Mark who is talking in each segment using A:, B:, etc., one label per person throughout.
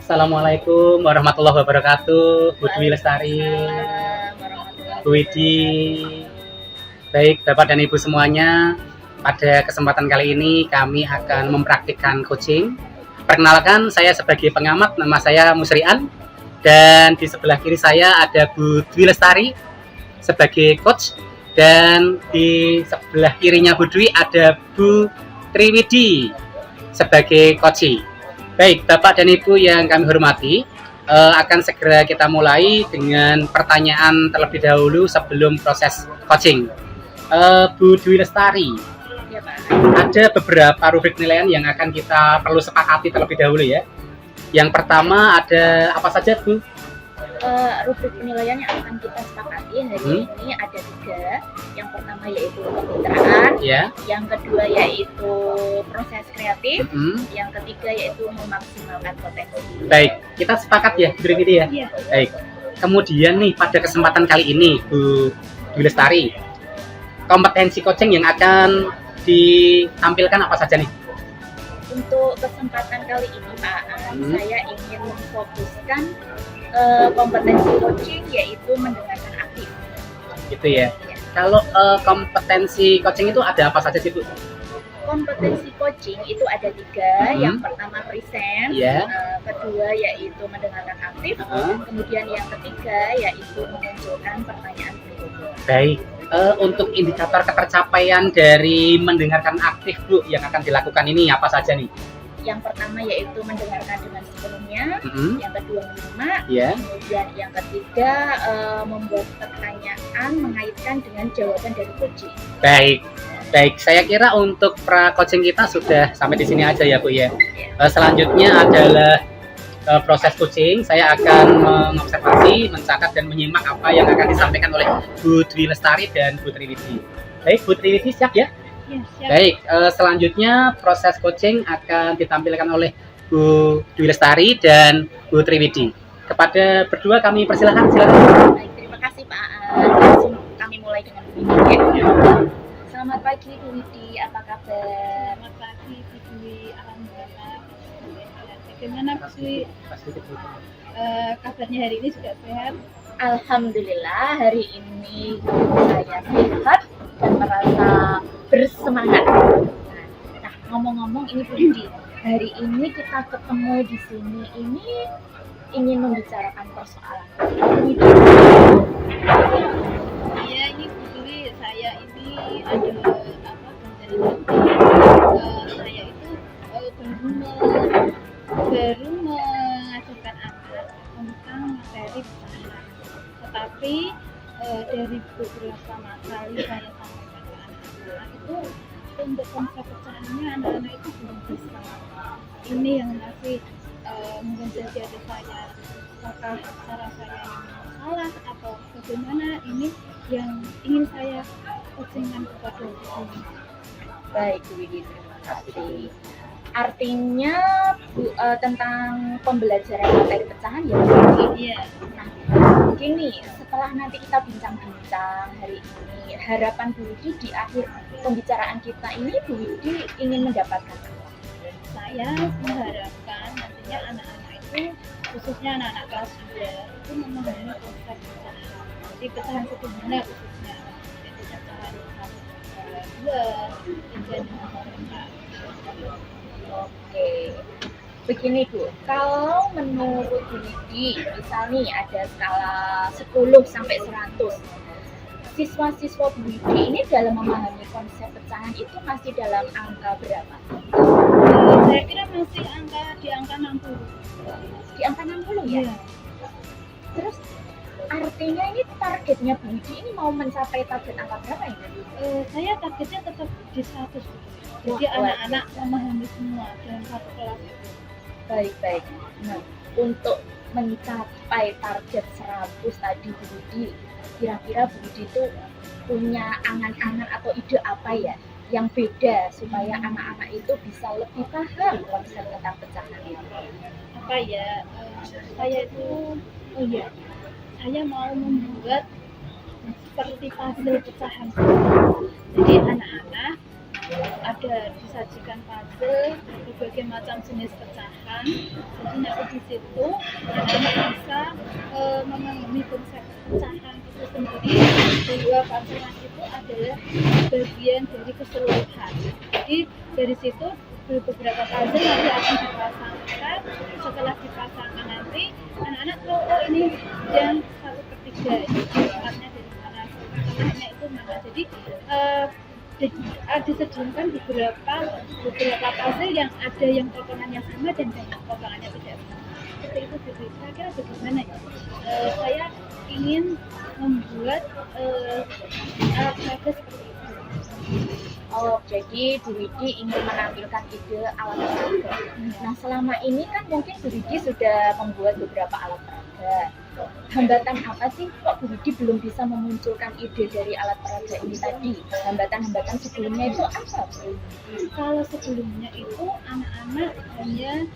A: Assalamualaikum warahmatullahi wabarakatuh, Bu Dwi Lestari,
B: Waalaikumsalam warahmatullahi
A: Bu Widi. Baik, Bapak dan Ibu semuanya, pada kesempatan kali ini kami akan mempraktikkan coaching. Perkenalkan, saya sebagai pengamat, nama saya Musrian, dan di sebelah kiri saya ada Bu Dwi Lestari sebagai coach, dan di sebelah kirinya Bu Dwi ada Bu Triwidi sebagai coachee. Baik, Bapak dan Ibu yang kami hormati, akan segera kita mulai dengan pertanyaan terlebih dahulu sebelum proses coaching. Bu Dwi Lestari,
B: Ya, Pak.
A: ada beberapa rubrik penilaian yang akan kita perlu sepakati terlebih dahulu ya. Yang pertama ada apa saja, Bu?
B: Rubrik penilaian yang akan kita sepakati hari ini ada 3. Yang pertama yaitu kemitraan,
A: Ya.
B: yang kedua yaitu proses kreatif, yang ketiga yaitu memaksimalkan potensi.
A: Baik, kita sepakat ya, Bu Triwidi ya.
B: Iya.
A: Baik. Kemudian nih pada kesempatan kali ini, Bu Dwi Lestari, kompetensi coaching yang akan ditampilkan apa saja nih?
B: Untuk kesempatan kali ini, Pak, saya ingin memfokuskan kompetensi coaching yaitu mendengarkan aktif.
A: Gitu ya.
B: Ya.
A: Kalau kompetensi coaching itu ada apa saja sih, Bu?
B: Kompetensi coaching itu ada 3. Yang pertama present,
A: Ya.
B: kedua yaitu mendengarkan aktif, kemudian yang ketiga yaitu memunculkan pertanyaan berikutnya.
A: Baik. Untuk indikator ketercapaian dari mendengarkan aktif, Bu, yang akan dilakukan ini apa saja nih?
B: Yang pertama yaitu mendengarkan dengan sepenuhnya, yang kedua menyimak,
A: Ya.
B: kemudian yang ketiga membuat pertanyaan mengaitkan dengan jawaban dari coaching.
A: Baik. Baik, saya kira untuk pra-coaching kita sudah sampai di sini aja ya, Bu ya. Selanjutnya adalah proses coaching. Saya akan mengobservasi, mencatat dan menyimak apa yang akan disampaikan oleh Bu Dwi Lestari dan Bu Triwidi. Baik, Bu Triwidi siap ya?
B: Ya, siap.
A: Baik, selanjutnya proses coaching akan ditampilkan oleh Bu Dwi Lestari dan Bu Triwidi. Kepada berdua kami persilahkan, silakan.
B: Baik, terima kasih Pak Aan. Langsung kami mulai dengan Bu Widi. Selamat pagi Bu Widi, apa kabar?
C: Selamat pagi, Bu Dwi. Alhamdulillah. Bagaimana Bu Dwi? Kabarnya hari ini juga sehat?
B: Alhamdulillah hari ini saya sehat dan merasa bersemangat. Nah, ngomong-ngomong ini Bu Widi, hari ini kita ketemu di sini ini ingin membicarakan persoalan. Bu Widi,
C: Iya, ini Bu Dwi, saya ini ada apa dari saya itu baru mengajarkan anak tentang materi pecahan. Tetapi dari beberapa kali saya sampaikan ke anak-anak itu untuk konsep pecahannya anak-anak itu belum bisa. Ini yang masih mungkin saja ada saya apakah cara saya yang salah atau bagaimana, ini yang ingin saya coachingkan kepada Bu.
B: baik Bu Widi, terima kasih. Artinya tentang pembelajaran materi pecahan ya Bu Widi.
C: Iya.
B: Nah, mungkin nih setelah nanti kita bincang-bincang hari ini, harapan Bu Widi di akhir pembicaraan kita ini Bu Widi ingin mendapatkan apa?
C: Saya mengharapkan nantinya anak-anak itu, khususnya anak-anak kelas 2 itu memahami konsep pecahan. Jadi pecahan sederhana khususnya, jadi pecahan 1, 2, dan
B: Oke, begini Bu, kalau menurut Bu Widi, misal nih ada skala 10 sampai 100, siswa-siswa Bu Widi ini dalam memahami konsep pecahan itu masih dalam angka berapa?
C: saya kira masih di angka 60.
B: Di angka 60 ya?
C: Iya.
B: Terus artinya ini targetnya Bu Widi ini mau mencapai target angka berapa ini?
C: Saya targetnya tetap di 100. Jadi
B: Wah,
C: anak-anak memahami semua dalam satu kelas itu.
B: Baik. Nah, untuk mencapai target 100 tadi Bu Widi, kira-kira Bu Widi itu punya angan-angan atau ide apa ya yang beda supaya anak-anak itu bisa lebih paham konsep tentang pecahan itu?
C: Apa ya, saya itu saya mau membuat seperti puzzle pecahan. Jadi anak-anak ada disajikan puzzle berbagai macam jenis pecahan. Jadi nanti di situ anak-anak bisa memahami konsep pecahan itu sendiri, bahwa puzzle itu adalah bagian dari keseluruhan. Jadi dari situ beberapa puzzle nanti akan dipasangkan. Setelah dipasangkan nanti anak-anak tahu, oh ini yang satu ketiga ini tempatnya dari mana, tengahnya itu mana. Jadi disediakan beberapa puzzle yang ada yang potongannya sama dan yang potongannya tidak sama. Seperti itu. Jadi saya kira bagaimana ya? Saya ingin membuat alat peraga seperti itu.
B: Oh, jadi Bu Widi ingin menampilkan ide alat peraga. Nah, selama ini kan mungkin Bu Widi sudah membuat beberapa alat peraga. Hambatan apa sih kok Bu Widi belum bisa memunculkan ide dari alat peraga ini tadi? Hambatan-hambatan sebelumnya itu apa, Bu?
C: Kalau sebelumnya itu anak-anak hanya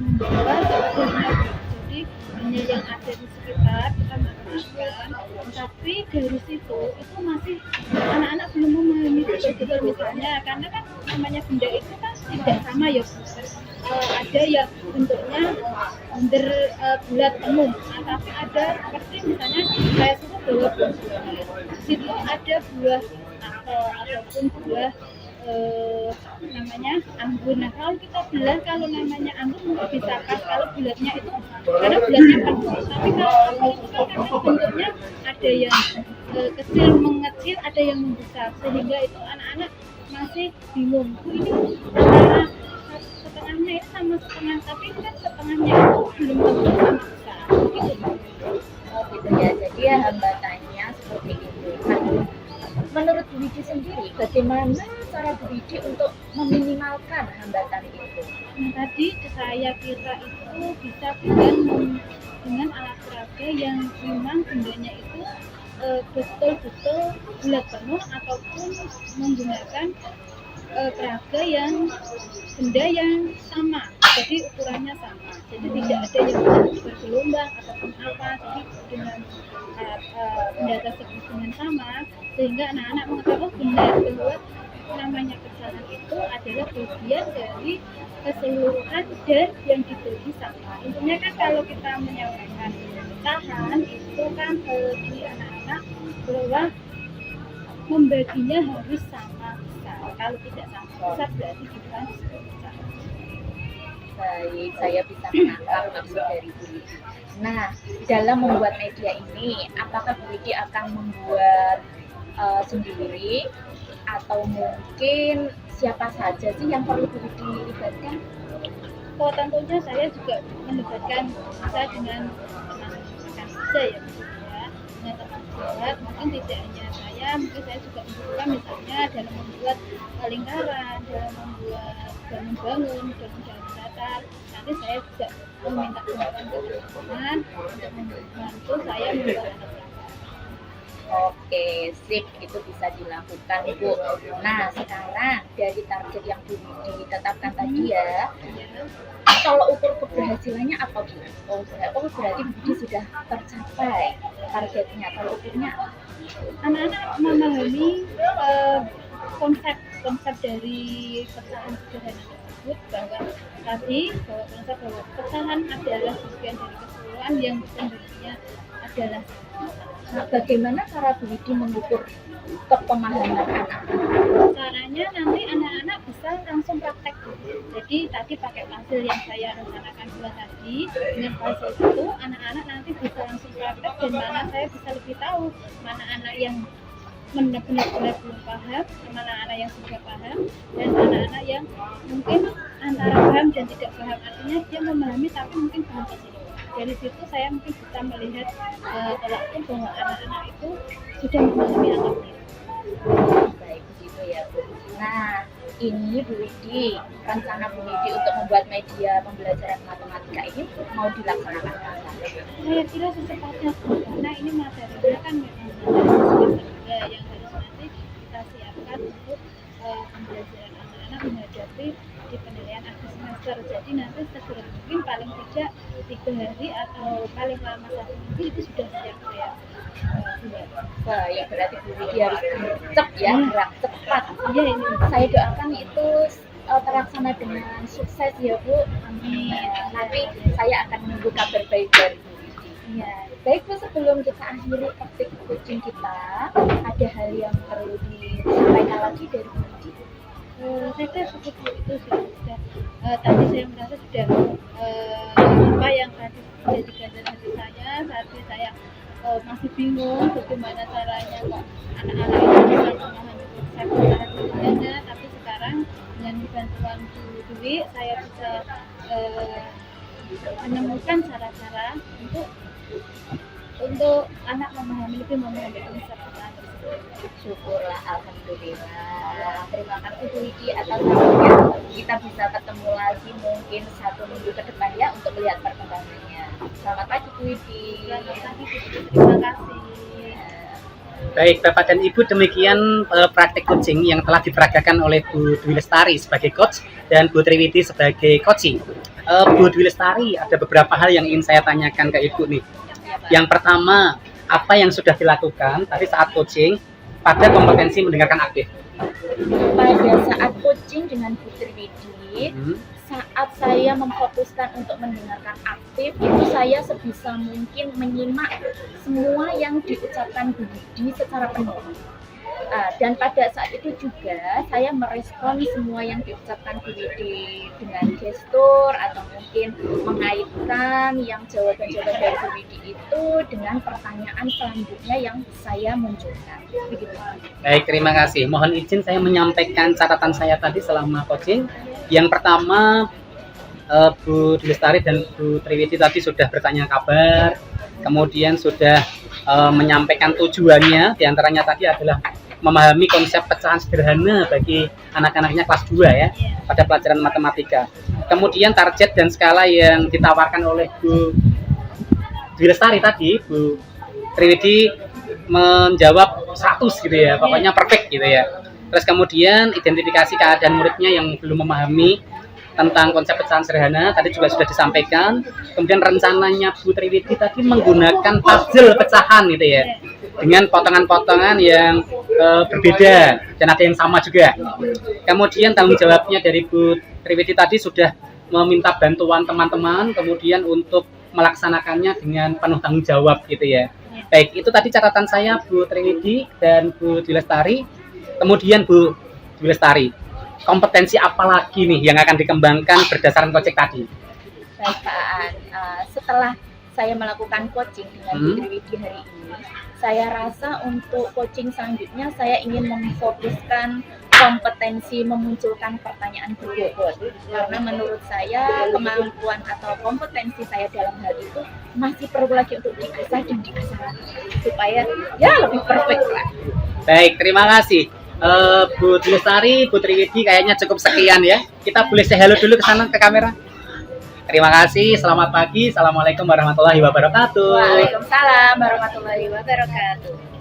C: membuat alat, jadi hanya yang ada di sekitar kita melakukan, tapi dari situ itu masih anak-anak belum memahami betul-betul, misalnya karena kan namanya benda itu kan tidak sama ya Bu. Ada yang bentuknya bunder bulat penuh, tapi ada seperti misalnya saya suruh bawa buah, di situ ada buah apel ataupun buah namanya anggur. Nah kalau kita belah, kalau namanya anggur mungkin bisa pas kalau bulatnya itu karena bulatnya penuh, tapi kalau apel itu kan karena bentuknya ada yang kecil mengecil, ada yang membesar, sehingga itu anak-anak masih bingung, ini antara setengahnya itu sama setengah, tapi kan setengahnya itu belum tentu sama besar gitu.
B: Oh gitu ya, jadi ya hambatannya seperti itu. Nah, menurut Bu Widi sendiri, bagaimana cara Bu Widi untuk meminimalkan hambatan itu?
C: Nah tadi saya kira itu bisa dengan alat peraga yang memang bendanya itu betul-betul bulat penuh, ataupun menggunakan peraga yang benda yang sama, jadi ukurannya sama, jadi tidak ada yang bergelombang ataupun apa. Jadi dengan benda tersebut dengan sama, sehingga anak-anak mengetahui benar bahwa namanya pecahan itu adalah bagian dari keseluruhan dan yang dibagi sama. Intinya kan kalau kita menyampaikan pecahan itu kan bagi anak-anak bahwa membaginya harus sama besar. Kalau tidak sama besar berarti bukan pecahan.
B: Baik, saya bisa menangkap maksud dari Bu Widi. Nah, dalam membuat media ini, apakah Bu Widi akan membuat sendiri, atau mungkin siapa saja sih yang perlu Bu Widi libatkan?
C: Oh, tentunya saya juga melibatkan saya dengan teman-teman saya ya, dengan teman buat, mungkin tidak hanya saya, mungkin saya juga membutuhkan misalnya dalam membuat lingkaran, dalam membuat bangun-bangun, dalam datar. Nanti saya juga meminta bantuan ke teman-teman untuk membantu saya membuat alat peraga.
B: Oke, sip, itu bisa dilakukan Bu. Nah, sekarang dari target yang Bu Widi tetapkan tadi ya, kalau ukur keberhasilannya apa Bu? Oh berarti Bu Widi sudah tercapai targetnya. Kalau ukurnya apa?
C: Anak-anak memahami konsep dari pecahan sederhana tersebut, bahwa konsep bahwa pecahan adalah bagian dari keseluruhan yang bentuknya adalah.
B: Nah, bagaimana cara Bu Widi mengukur kepemahaman anak-anak?
C: Caranya nanti anak-anak bisa langsung praktek. Jadi tadi pakai puzzle yang saya rencanakan buat tadi, dengan puzzle itu anak-anak nanti bisa langsung praktek, dan mana saya bisa lebih tahu mana anak yang benar-benar belum paham, mana anak yang sudah paham, dan anak-anak yang mungkin antara paham dan tidak paham, artinya dia memahami tapi mungkin belum paham. Dari situ saya mungkin bisa melihat tolak ukur bahwa anak-anak itu sudah memahami atau tidak.
B: Baik, begitu ya Bu. Nah, ini Bu Widi, rencana Bu Widi untuk membuat media pembelajaran matematika ini mau dilaksanakan kapan?
C: Saya kira secepatnya, karena ini materinya kan memang semester 3 yang harus nanti kita siapkan untuk pembelajaran anak-anak menghadapi di penilaian akhir semester. Jadi nanti segera mungkin, paling tidak 3 hari atau paling lama 1 minggu itu sudah siap saya buat.
B: Wah, ya berarti Bu Widi harus gercep ya, gerak cepat.
C: Iya ini.
B: Saya doakan itu terlaksana dengan sukses ya Bu.
C: Amin.
B: Nanti saya akan menunggu kabar baik dari Bu Widi.
C: Iya.
B: Baik Bu, sebelum kita akhiri praktik coaching kita, ada hal yang perlu disampaikan lagi dari Bu Widi?
C: Saya kira seperti itu sudah tadi saya merasa sudah apa yang tadi menjadi ganda hati saya saat ini saya masih bingung bagaimana caranya kok anak-anak itu bisa memahami konsep secara sederhana, tapi sekarang dengan bantuan Bu Dwi saya bisa menemukan cara-cara untuk anak lebih memahami konsep secara tersebut.
B: Syukurlah, alhamdulillah. Terima kasih Bu Widi atas waktunya. Kita bisa ketemu lagi mungkin 1 minggu ke depan ya untuk melihat perkembangannya. Selamat pagi Bu Widi.
C: Selamat pagi Bu Dwi, terima kasih.
A: Baik, Bapak dan Ibu, demikian praktik coaching yang telah diperagakan oleh Bu Dwi Lestari sebagai coach dan Bu Triwidi sebagai coaching. Bu Dwi Lestari, ada beberapa hal yang ingin saya tanyakan ke Ibu nih. Yang pertama, apa yang sudah dilakukan tadi saat coaching pada kompetensi mendengarkan aktif?
B: Pada saat coaching dengan Bu Triwidi, saat saya memfokuskan untuk mendengarkan aktif, itu saya sebisa mungkin menyimak semua yang diucapkan Bu Widi secara penuh. Dan pada saat itu juga saya merespon semua yang diucapkan Bu Widi dengan gestur atau mungkin mengaitkan yang jawaban-jawaban dari Bu Widi itu dengan pertanyaan selanjutnya yang saya munculkan. Begitu.
A: Baik, terima kasih. Mohon izin saya menyampaikan catatan saya tadi selama coaching. Yang pertama, Bu Dwi Lestari dan Bu Triwidi tadi sudah bertanya kabar, kemudian sudah menyampaikan tujuannya, diantaranya tadi adalah memahami konsep pecahan sederhana bagi anak-anaknya kelas 2 ya, pada pelajaran matematika. Kemudian target dan skala yang ditawarkan oleh Bu Dwi Lestari tadi, Bu Triwidi menjawab 100 gitu ya, pokoknya perfect gitu ya. Terus kemudian identifikasi keadaan muridnya yang belum memahami tentang konsep pecahan sederhana tadi juga sudah disampaikan. Kemudian rencananya Bu Triwidi tadi menggunakan puzzle pecahan gitu ya, dengan potongan-potongan yang berbeda dan ada yang sama juga. Kemudian tanggung jawabnya dari Bu Triwidi tadi sudah meminta bantuan teman-teman, kemudian untuk melaksanakannya dengan penuh tanggung jawab gitu ya. Baik, itu tadi catatan saya Bu Triwidi dan Bu Dwi Lestari. Kemudian Bu Dwi Lestari, kompetensi apa lagi nih yang akan dikembangkan berdasarkan coaching tadi?
B: Baik Pak Aan, setelah saya melakukan coaching dengan Bu Triwidi hari ini, saya rasa untuk coaching selanjutnya saya ingin memfokuskan kompetensi memunculkan pertanyaan berbobot, karena menurut saya kemampuan atau kompetensi saya dalam hal itu masih perlu lagi untuk diasah dan diasah supaya ya lebih perfect lah.
A: Baik, terima kasih. Bu Dwi Lestari, Bu Triwidi, kayaknya cukup sekian ya. Kita boleh say hello dulu ke sana ke kamera. Terima kasih, selamat pagi. Assalamualaikum warahmatullahi wabarakatuh.
B: Waalaikumsalam warahmatullahi wabarakatuh.